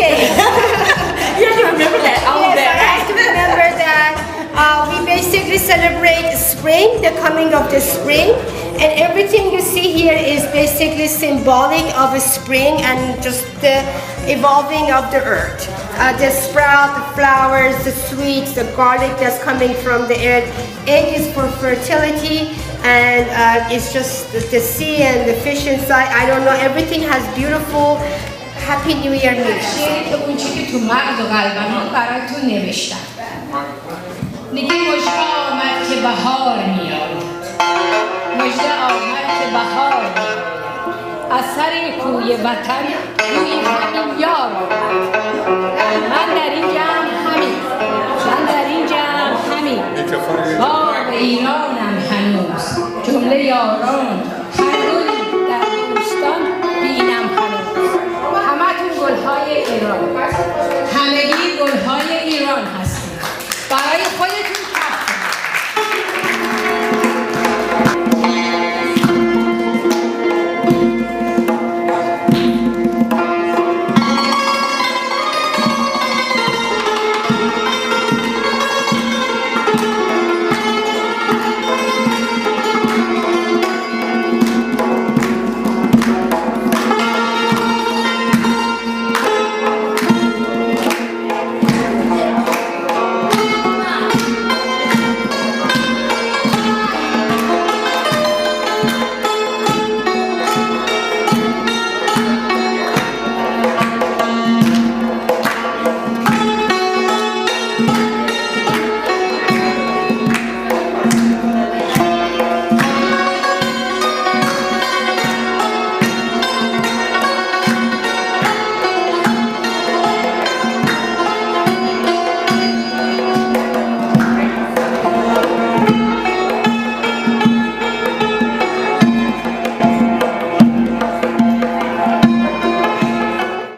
Okay. You have to remember that. All of Yes, I that. have to remember that. We basically celebrate spring, the coming of the spring, and everything you see here is basically symbolic of a spring and just the evolving of the earth. The sprout, the flowers, the sweets, the garlic that's coming from the earth. Egg is for fertility, and it's just the sea and the fish inside. I don't know. Everything has beautiful. Happy New Year music. شعری که اون چی که تو مغز و قلبم براتون نوشتم. میگه مژده آمد که بهار میاد، مژده آمد که بهار میاد، از سر کوی وطن روی همین یار آمد. من در این جمع همین، من در این جمع همین، باغ ایرانم هنوز، جمله یاران